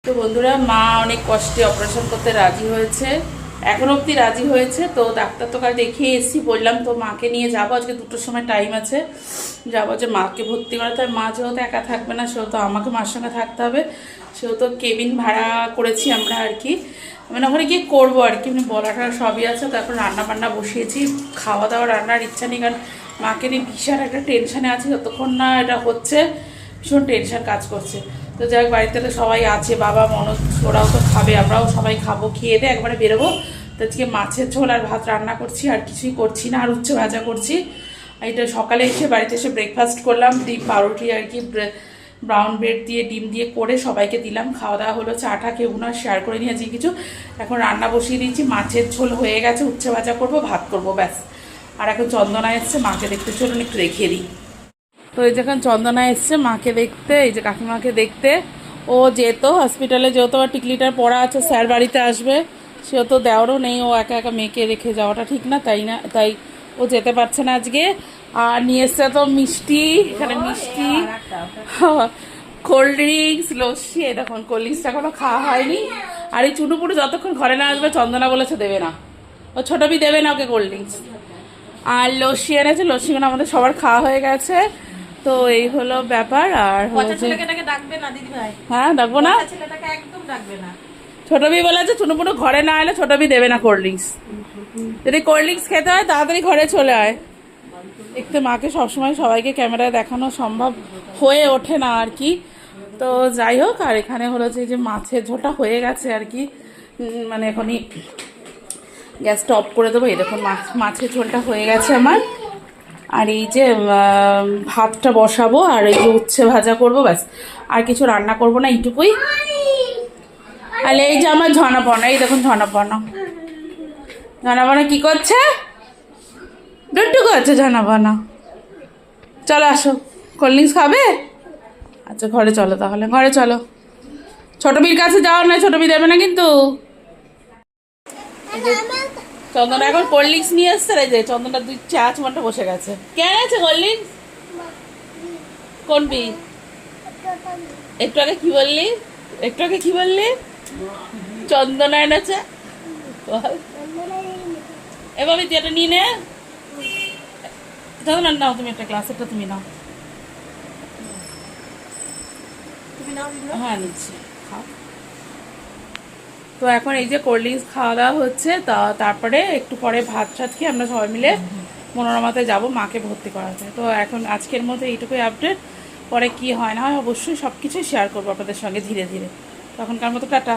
তো বন্ধুরা, মা অনেক কষ্টে অপারেশন করতে রাজি হয়েছে, এখন অবধি রাজি হয়েছে। তো ডাক্তার তো কাল দেখিয়ে এসেছি, বললাম তো মাকে নিয়ে যাবো, আজকে 2টোর সময় টাইম আছে, যাবো যে মাকে ভর্তি করাতে। মা যেহেতু একা থাকবে না, সেহেতু আমাকে মার সঙ্গে থাকতে হবে। সেহেতু কেবিন ভাড়া করেছি আমরা আর কি, মানে ওখানে গিয়ে করবো আর কি, মানে বলাটা সবই আছে। তারপর রান্না বান্না বসিয়েছি, খাওয়া দাওয়া রান্নার ইচ্ছা নেই, কারণ মাকে নিয়ে বিশাল একটা টেনশানে আছে। যতক্ষণ না এটা হচ্ছে ভীষণ টেনশন কাজ করছে। তো যাই হোক, বাড়িতে তো সবাই আছে, বাবা মনোজ ওরাও তো খাবে, আমরাও সবাই খাবো, খেয়ে দিয়ে একবারে বেরোবো। তো আজকে মাছের ঝোল আর ভাত রান্না করছি, আর কিছুই করছি না, আর উচ্ছে ভাজা করছি। এটা সকালে এসে বাড়িতে এসে ব্রেকফাস্ট করলাম, ডিম পাউরুটি আর কি, ব্রাউন ব্রেড দিয়ে ডিম দিয়ে করে সবাইকে দিলাম, খাওয়া দাওয়া হলো। চাটা কেউ না, শেয়ার করে নিয়েছি কিছু। এখন রান্না বসিয়ে দিয়েছি, মাছের ঝোল হয়ে গেছে, উচ্ছে ভাজা করবো, ভাত করবো, ব্যাস। আর এখন চন্দনা এসছে, মাকে দেখতে, চলুন একটু দেখিয়ে দিই। তো এই যখন চন্দনা এসছে মাকে দেখতে, এই যে কাকিমাকে দেখতে, ও যেত হসপিটালে, যেহেতু আবার টিকলিটার পড়া আছে, স্যার বাড়িতে আসবে, সেহেতু দেওয়ারও নেই, ও একা একা মেয়েকে রেখে যাওয়াটা ঠিক না, তাই ও যেতে পারছে না আজকে। আর নিয়ে এসছে তো মিষ্টি, এখানে মিষ্টি, কোল্ড ড্রিঙ্কস, লস্যি। এই দেখুন কোল্ড ড্রিঙ্কসটা এখনো খাওয়া হয়নি। আর এই চুটুপুটু যতক্ষণ ঘরে না আসবে, চন্দনা বলেছে দেবে না, ও ছোটবি দেবে না ওকে কোল্ড ড্রিঙ্কস। আর লস্যি এনেছে, লস্যিগুলো আমাদের সবার খাওয়া হয়ে গেছে। তো এই হলো ব্যাপার। আর হ্যাঁ, ডাকবো না, ছোটবি বলেছে চুনুপুনু ঘরে না এলে ছোটবি দেবে না কোল্ড ড্রিঙ্কস। যদি কোল্ড ড্রিঙ্কস খেতে হয় তাড়াতাড়ি ঘরে চলে আয়। দেখতে মাকে সবসময় সবাইকে ক্যামেরায় দেখানো সম্ভব হয়ে ওঠে না আর কি। তো যাই হোক, আর এখানে হলো যে মাছের ঝোলটা হয়ে গেছে আর কি, মানে এখনই গ্যাসটা অফ করে দেবো। এই দেখুন মাছের ঝোলটা হয়ে গেছে আমার। আর এই যে ভাতটা বসাবো, আর এই যে উচ্ছে ভাজা করবো, ব্যাস। আর কিছু রান্না করবো না, এইটুকুই। আর এই যে আমার ঝনাপনা, এই দেখুন ঝনাপনা, ঝনাপনা কি করছে, ডুট্টু করছে ঝনাপনা। চলো আসো, কোল্ড ড্রিঙ্কস খাবে? আচ্ছা ঘরে চলো, তাহলে ঘরে চলো। ছোটবির কাছে যাও না, ছোটবি দেবে না কিন্তু। চন্দনা এখন কোল্ড ড্রিঙ্কস নিয়ে এসছে, রে যে চন্দনা 2 চা বসে গেছে। কেন আছে কোল্ড ড্রিঙ্কস? কোন বি? একটু আগে কি বললি, একটু আগে কি বললি? চন্দনা এনেছে, এবার তুই এটা নিয়ে নে। চন্দনা নাও, তুমি একটা গ্লাস, একটা তুমি নাও। হ্যাঁ নিচ্ছি, খাও। তো এখন এই যে কোল্ড ড্রিঙ্কস খাওয়া দাওয়া হচ্ছে, তারপরে একটু পরে ভাত টাত খেয়ে আমরা সবাই মিলে মনোরমাতে যাব মাকে ভর্তি করাতে। তো এখন আজকের মধ্যে এইটুকুই আপডেট। পরে কি হয় না হয় অবশ্যই সব কিছুই শেয়ার করবো আপনাদের সঙ্গে ধীরে ধীরে। তখনকার মতো টাটা।